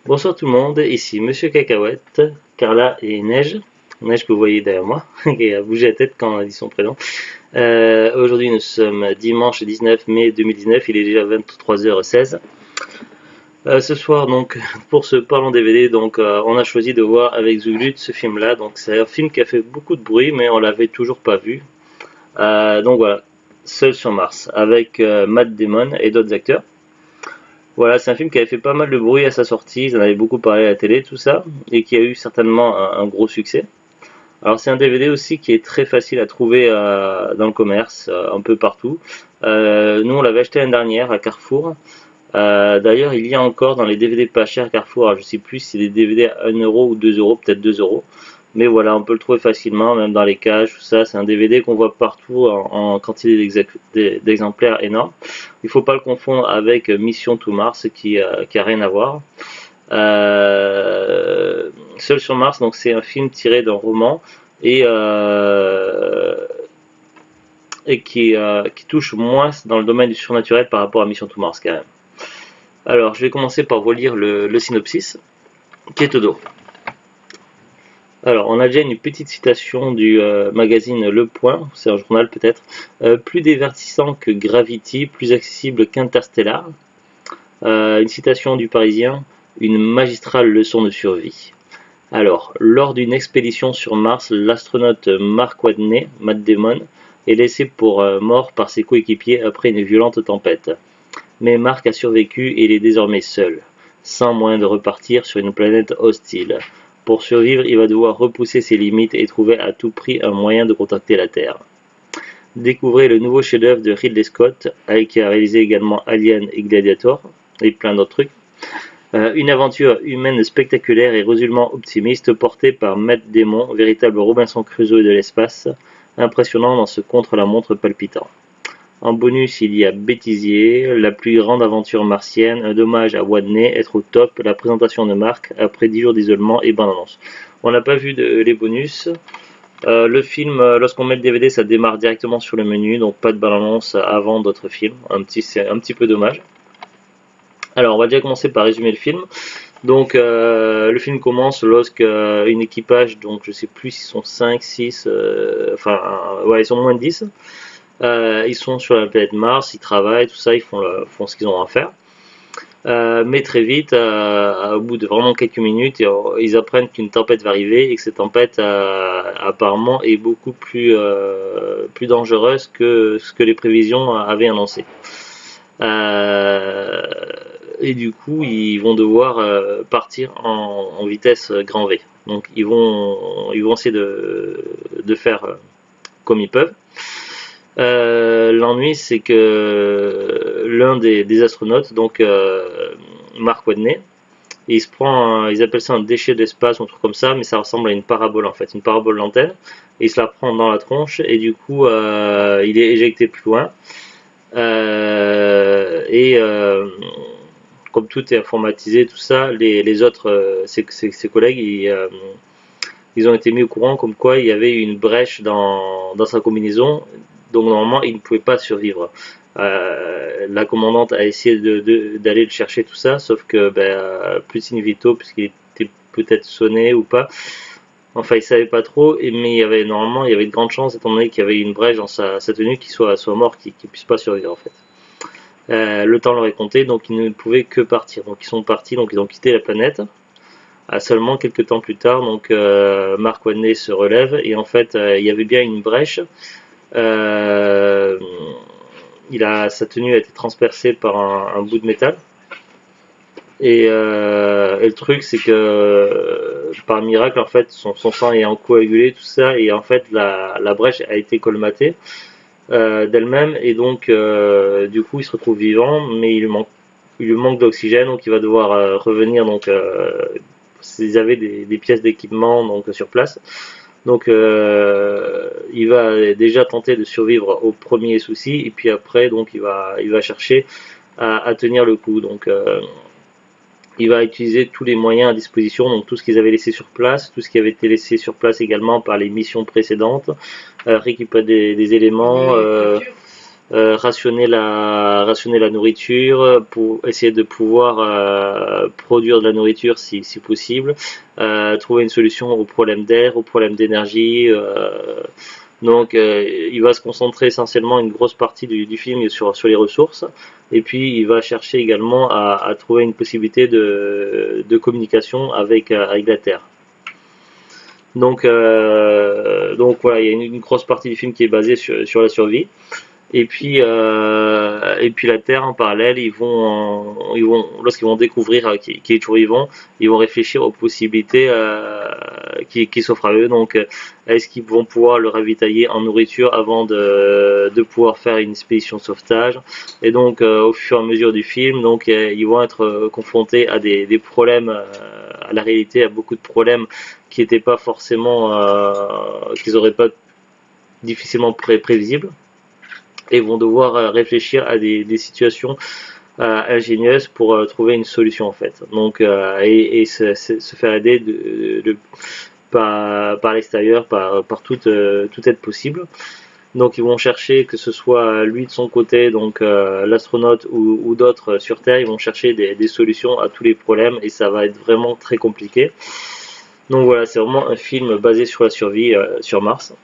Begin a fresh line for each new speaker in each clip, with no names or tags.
Bonsoir tout le monde, ici Monsieur Cacahuète, Carla et Neige. Neige que vous voyez derrière moi, qui a bougé la tête quand on a dit son prénom. Aujourd'hui nous sommes dimanche 19 mai 2019, il est déjà 23h16. Ce soir donc pour ce parlant DVD, on a choisi de voir avec Zulut ce film là. Donc c'est un film qui a fait beaucoup de bruit mais on l'avait toujours pas vu. Donc voilà, Seul sur Mars avec Matt Damon et d'autres acteurs. Voilà, c'est un film qui avait fait pas mal de bruit à sa sortie, ils en avaient beaucoup parlé à la télé, tout ça, et qui a eu certainement un gros succès. Alors c'est un DVD aussi qui est très facile à trouver dans le commerce, un peu partout. Nous on l'avait acheté l'année dernière à Carrefour. D'ailleurs il y a encore dans les DVD pas chers Carrefour, alors je sais plus si c'est des DVD à 1 € ou 2 €, peut-être 2 €. Mais voilà, on peut le trouver facilement, même dans les cages, tout ça. C'est un DVD qu'on voit partout en quantité d'exemplaires énorme. Il ne faut pas le confondre avec Mission to Mars qui a rien à voir. Seul sur Mars, donc c'est un film tiré d'un roman et qui touche moins dans le domaine du surnaturel par rapport à Mission to Mars quand même. Alors, je vais commencer par vous lire le synopsis qui est au dos. Alors, on a déjà une petite citation du magazine Le Point, c'est un journal peut-être. Plus divertissant que Gravity, plus accessible qu'Interstellar. Une citation du Parisien, une magistrale leçon de survie. Alors, lors d'une expédition sur Mars, l'astronaute Mark Watney, Matt Damon, est laissé pour mort par ses coéquipiers après une violente tempête. Mais Mark a survécu et il est désormais seul, sans moyen de repartir sur une planète hostile. Pour survivre, il va devoir repousser ses limites et trouver à tout prix un moyen de contacter la Terre. Découvrez le nouveau chef-d'œuvre de Ridley Scott, qui a réalisé également Alien et Gladiator, et plein d'autres trucs. Une aventure humaine spectaculaire et résolument optimiste portée par Matt Damon, véritable Robinson Crusoe de l'espace, impressionnant dans ce contre-la-montre palpitant. En bonus, il y a Bêtisier, la plus grande aventure martienne, un hommage à Watney, être au top, la présentation de Mark après 10 jours d'isolement et bande-annonce. On n'a pas vu les bonus. Le film, lorsqu'on met le DVD, ça démarre directement sur le menu, donc pas de bande-annonce avant d'autres films. C'est un petit peu dommage. Alors, on va déjà commencer par résumer le film. Donc, le film commence lorsque une équipage, donc je sais plus s'ils sont 5, 6, ouais, ils sont moins de 10. Ils sont sur la planète Mars, ils travaillent, tout ça, ils font ce qu'ils ont à faire. Mais très vite, au bout de vraiment quelques minutes, ils apprennent qu'une tempête va arriver et que cette tempête apparemment est beaucoup plus dangereuse que ce que les prévisions avaient annoncé. Et du coup, ils vont devoir partir en vitesse grand V. Donc, ils vont essayer de faire comme ils peuvent. L'ennui, c'est que l'un des astronautes, donc Mark Watney, ils appellent ça un déchet d'espace ou un truc comme ça, mais ça ressemble à une parabole en fait, une parabole d'antenne, et il se la prend dans la tronche et du coup il est éjecté plus loin. Comme tout est informatisé, tout ça, les autres, ses collègues, ils ont été mis au courant comme quoi il y avait une brèche dans sa combinaison, donc normalement il ne pouvait pas survivre. La commandante a essayé d'aller le chercher tout ça, sauf que plus in vitro, puisqu'il était peut-être sonné ou pas. Enfin, il savait pas trop, mais il y avait de grandes chances, étant donné qu'il y avait une brèche dans sa tenue, qu'il soit mort, qu'il puisse pas survivre en fait. Le temps leur est compté, donc ils ne pouvaient que partir. Donc ils sont partis, donc ils ont quitté la planète. Seulement quelques temps plus tard, donc Mark Watney se relève et en fait il y avait bien une brèche. Sa tenue a été transpercée par un bout de métal. Et le truc c'est que par miracle en fait son sang est coagulé, tout ça, et en fait la brèche a été colmatée d'elle-même, et donc du coup il se retrouve vivant, mais il lui manque d'oxygène, donc il va devoir revenir. Donc ils avaient des pièces d'équipement donc sur place, donc il va déjà tenter de survivre au premier souci, et puis après donc il va chercher à tenir le coup. Donc il va utiliser tous les moyens à disposition, donc tout ce qu'ils avaient laissé sur place, tout ce qui avait été laissé sur place également par les missions précédentes, récupérer des éléments, rationner la nourriture pour essayer de pouvoir produire de la nourriture si possible, trouver une solution aux problèmes d'air, aux problèmes d'énergie. Donc il va se concentrer essentiellement une grosse partie du film sur les ressources, et puis il va chercher également à trouver une possibilité de communication avec la Terre. Donc voilà, il y a une grosse partie du film qui est basée sur la survie. Et puis la Terre en parallèle, lorsqu'ils vont découvrir qui est toujours vivant, ils vont réfléchir aux possibilités qui s'offrent à eux. Donc, est-ce qu'ils vont pouvoir le ravitailler en nourriture avant de pouvoir faire une expédition de sauvetage? Et donc, au fur et à mesure du film, donc ils vont être confrontés à des problèmes, à la réalité, à beaucoup de problèmes qui n'étaient pas forcément, qu'ils auraient pas difficilement prévisibles, et vont devoir réfléchir à des situations ingénieuses pour trouver une solution en fait. Donc et se faire aider par l'extérieur, par toute aide possible. Donc ils vont chercher, que ce soit lui de son côté, donc l'astronaute ou d'autres sur Terre, ils vont chercher des solutions à tous les problèmes, et ça va être vraiment très compliqué. Donc voilà, c'est vraiment un film basé sur la survie sur Mars.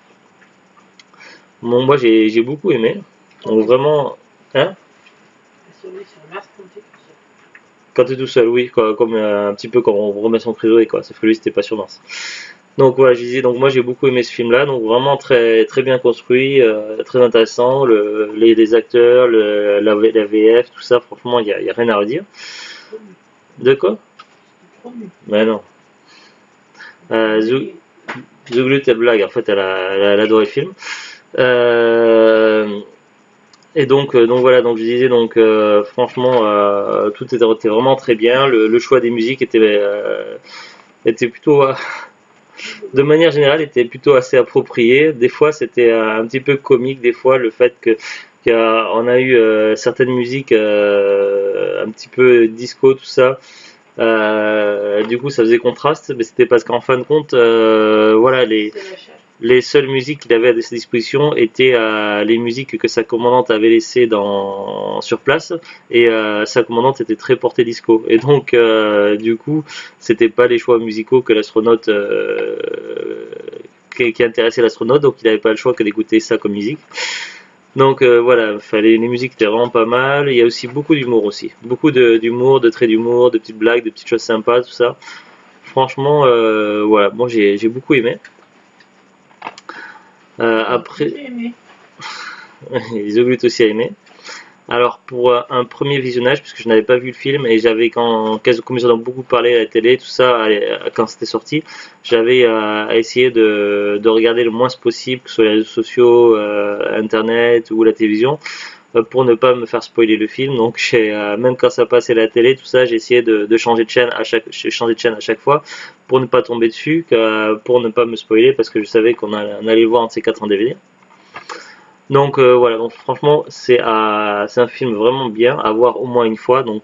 Bon, moi j'ai beaucoup aimé. Donc vraiment, hein? Quand tu es tout seul, oui, quoi, comme un petit peu comme on remet son Crusoe, quoi. Sauf que lui, c'était pas sur Mars. Donc voilà, je disais, donc moi j'ai beaucoup aimé ce film-là, donc vraiment très très bien construit, très intéressant, les acteurs, la VF, tout ça, franchement, y a rien à redire. De quoi? Mais non. Zouglut, elle blague, en fait, elle a adoré le film. Euh, Et donc voilà, donc je disais, donc franchement tout était vraiment très bien. Le choix des musiques était plutôt de manière générale était plutôt assez approprié. Des fois c'était un petit peu comique, des fois le fait qu'on a eu certaines musiques un petit peu disco, tout ça. Du coup ça faisait contraste, mais c'était parce qu'en fin de compte voilà, les seules musiques qu'il avait à ses dispositions étaient les musiques que sa commandante avait laissées sur place, et sa commandante était très portée disco, et donc du coup c'était pas les choix musicaux que l'astronaute qui intéressait l'astronaute, donc il n'avait pas le choix que d'écouter ça comme musique. Donc voilà, les musiques étaient vraiment pas mal. Il y a aussi beaucoup d'humour aussi, beaucoup d'humour, de traits d'humour, de petites blagues, de petites choses sympas, tout ça. Franchement, voilà, moi j'ai beaucoup aimé. Après, les Oglutes aussi a aimé. Alors pour un premier visionnage, puisque je n'avais pas vu le film, et j'avais comme ils en ont beaucoup parlé à la télé, tout ça, quand c'était sorti, j'avais essayé de regarder le moins possible, que ce soit les réseaux sociaux, internet ou la télévision, pour ne pas me faire spoiler le film. Donc même quand ça passait à la télé, tout ça, j'ai essayé de changer de chaîne à chaque fois pour ne pas tomber dessus, pour ne pas me spoiler, parce que je savais qu'on allait le voir en ces 4 en DVD. Donc voilà, donc franchement c'est un film vraiment bien à voir au moins une fois. Donc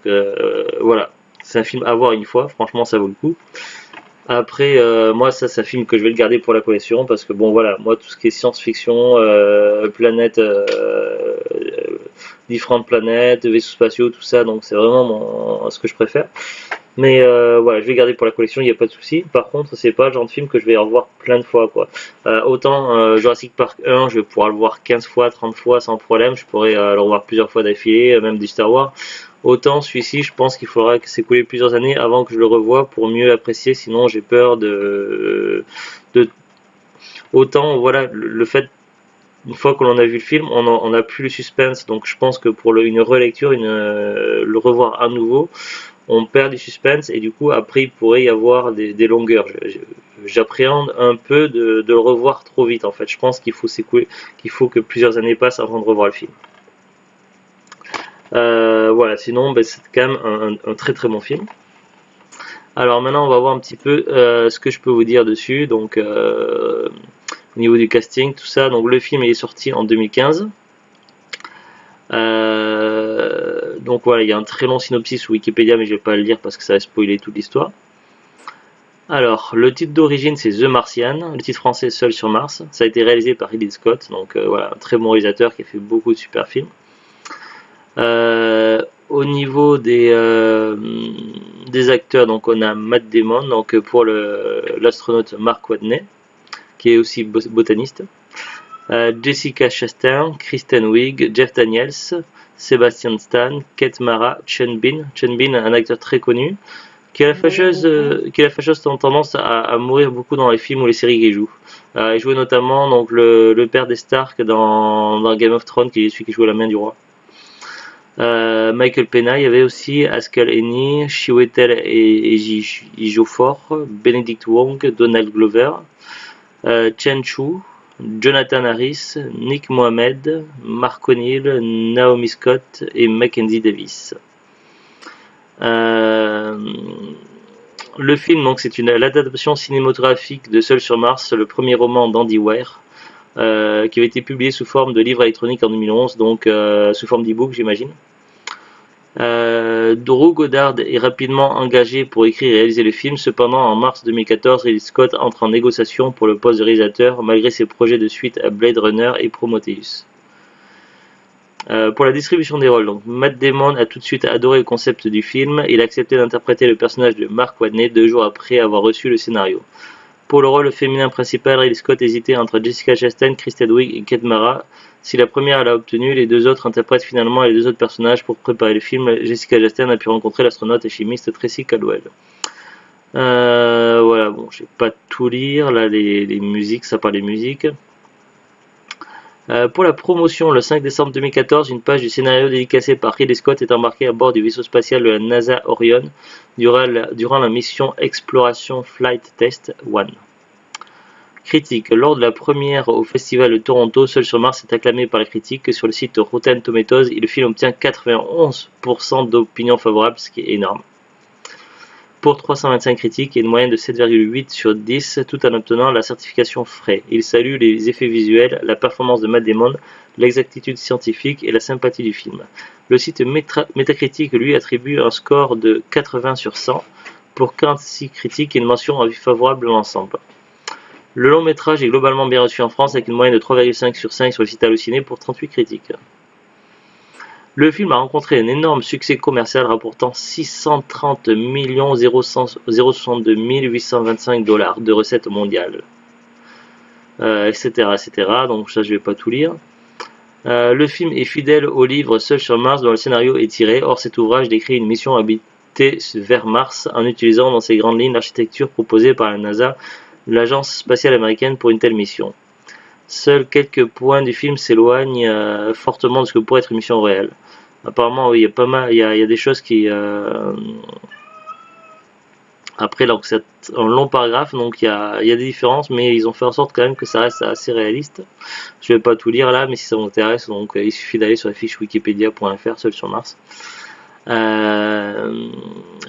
voilà, c'est un film à voir une fois, franchement ça vaut le coup. Après moi ça c'est un film que je vais le garder pour la collection, parce que bon voilà, moi tout ce qui est science-fiction, planète, différentes planètes, vaisseaux spatiaux, tout ça, donc c'est vraiment ce que je préfère. Mais voilà, je vais garder pour la collection, il n'y a pas de souci. Par contre, c'est pas le genre de film que je vais revoir plein de fois, quoi. Autant Jurassic Park 1, je vais pouvoir le voir 15 fois, 30 fois sans problème. Je pourrais le revoir plusieurs fois d'affilée, même du Star Wars. Autant celui-ci, je pense qu'il faudra que s'écouler plusieurs années avant que je le revoie pour mieux l'apprécier. Sinon, j'ai peur autant voilà, le fait, une fois que l'on a vu le film, on n'a plus le suspense. Donc je pense que pour une relecture, le revoir à nouveau, on perd du suspense, et du coup après il pourrait y avoir des longueurs. J'appréhende un peu de le revoir trop vite en fait. Je pense qu'il faut que plusieurs années passent avant de revoir le film. Voilà, sinon c'est quand même un très très bon film. Alors maintenant on va voir un petit peu ce que je peux vous dire dessus. Donc au niveau du casting, tout ça. Donc le film est sorti en 2015. Donc voilà, il y a un très long synopsis sur Wikipédia, mais je vais pas le lire parce que ça va spoiler toute l'histoire. Alors, le titre d'origine c'est The Martian, le titre français Seul sur Mars. Ça a été réalisé par Ridley Scott, donc voilà, un très bon réalisateur qui a fait beaucoup de super films. Au niveau des acteurs, donc on a Matt Damon, donc pour l'astronaute Mark Watney, qui est aussi botaniste. Jessica Chastain, Kristen Wiig, Jeff Daniels, Sebastian Stan, Kate Mara, Sean Bean. Sean Bean, un acteur très connu, qui a la fâcheuse tendance à mourir beaucoup dans les films ou les séries qu'il joue. Il jouait notamment donc, le père des Stark dans Game of Thrones, qui est celui qui jouait la main du roi. Michael Pena, il y avait aussi Haskell Eni, Chiwetel Ejiofor, Benedict Wong, Donald Glover, Chen Chu, Jonathan Harris, Nick Mohammed, Mark O'Neill, Naomi Scott et Mackenzie Davis. Le film, donc, c'est l'adaptation cinématographique de Seul sur Mars, le premier roman d'Andy Weir, qui avait été publié sous forme de livre électronique en 2011, donc sous forme d'e-book, j'imagine. Drew Goddard est rapidement engagé pour écrire et réaliser le film. Cependant, en mars 2014, Ridley Scott entre en négociation pour le poste de réalisateur, malgré ses projets de suite à Blade Runner et Prometheus. Pour la distribution des rôles, donc Matt Damon a tout de suite adoré le concept du film. Il a accepté d'interpréter le personnage de Mark Watney 2 jours après avoir reçu le scénario. Pour le rôle féminin principal, Ridley Scott hésitait entre Jessica Chastain, Kristen Wiig et Kate Mara. Si la première l'a obtenu, les deux autres interprètent finalement les deux autres personnages. Pour préparer le film, Jessica Chastain a pu rencontrer l'astronaute et chimiste Tracy Caldwell. Voilà, bon, je vais pas tout lire, là les musiques, ça parle des musiques. Pour la promotion, le 5 décembre 2014, une page du scénario dédicacée par Ridley Scott est embarquée à bord du vaisseau spatial de la NASA Orion durant la mission Exploration Flight Test 1. Critique. Lors de la première au Festival de Toronto, Seul sur Mars est acclamé par les critiques. Sur le site Rotten Tomatoes, le film obtient 91% d'opinions favorables, ce qui est énorme. Pour 325 critiques et une moyenne de 7,8 sur 10, tout en obtenant la certification Fray. Il salue les effets visuels, la performance de Matt Damon, l'exactitude scientifique et la sympathie du film. Le site Metacritic lui attribue un score de 80 sur 100 pour 46 critiques et une mention avis favorable dans l'ensemble. Le long métrage est globalement bien reçu en France avec une moyenne de 3,5 sur 5 sur le site Allociné pour 38 critiques. Le film a rencontré un énorme succès commercial rapportant 630 062 825 $ de recettes mondiales, etc., etc. Donc ça je vais pas tout lire. Le film est fidèle au livre Seul sur Mars dont le scénario est tiré. Or cet ouvrage décrit une mission habitée vers Mars en utilisant dans ses grandes lignes l'architecture proposée par la NASA, l'agence spatiale américaine, pour une telle mission. Seuls quelques points du film s'éloignent fortement de ce que pourrait être une mission réelle. Apparemment, oui, il y a pas mal, il y a des choses qui... Après, donc c'est un long paragraphe, donc il y a des différences, mais ils ont fait en sorte quand même que ça reste assez réaliste. Je vais pas tout lire là, mais si ça vous intéresse, donc il suffit d'aller sur la fiche wikipedia.fr, Seul sur Mars.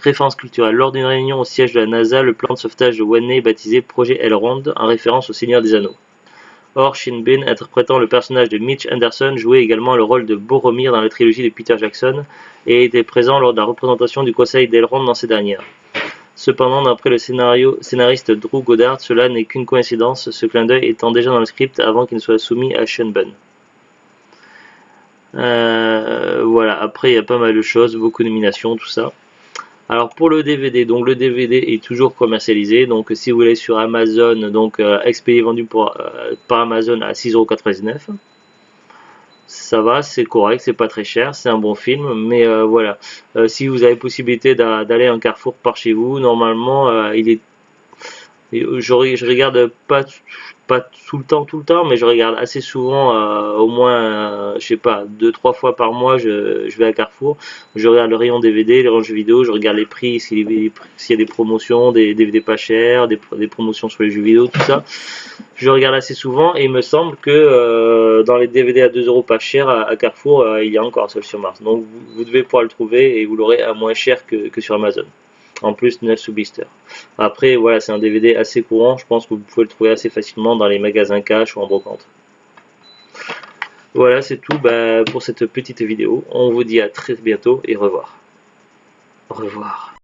Référence culturelle. Lors d'une réunion au siège de la NASA, le plan de sauvetage de Watney est baptisé Projet Elrond, en référence au Seigneur des Anneaux. Or, Sean Bean, interprétant le personnage de Mitch Anderson, jouait également le rôle de Boromir dans la trilogie de Peter Jackson et était présent lors de la représentation du conseil d'Elrond dans ces dernières. Cependant, d'après le scénariste Drew Goddard, cela n'est qu'une coïncidence, ce clin d'œil étant déjà dans le script avant qu'il ne soit soumis à Sean Bean. Voilà, après il y a pas mal de choses, beaucoup de nominations, tout ça. Alors pour le DVD, donc le DVD est toujours commercialisé, donc si vous voulez sur Amazon, donc expédié vendu par Amazon à 6,99 €. Ça va, c'est correct, c'est pas très cher, c'est un bon film, mais voilà. Si vous avez possibilité d'aller à un Carrefour par chez vous, normalement il est... Je regarde pas tout le temps, mais je regarde assez souvent, au moins, je sais pas, 2-3 fois par mois, je vais à Carrefour, je regarde le rayon DVD, le rayon jeux vidéo, je regarde les prix, s'il y a des promotions, des DVD pas chers, des promotions sur les jeux vidéo, tout ça. Je regarde assez souvent et il me semble que dans les DVD à 2 € pas chers à Carrefour, il y a encore Seul sur Mars. Donc vous devez pouvoir le trouver et vous l'aurez à moins cher que sur Amazon. En plus 9 sous blister. Après voilà, c'est un DVD assez courant, je pense que vous pouvez le trouver assez facilement dans les magasins cash ou en brocante. Voilà, c'est tout pour cette petite vidéo. On vous dit à très bientôt et au revoir. Au revoir.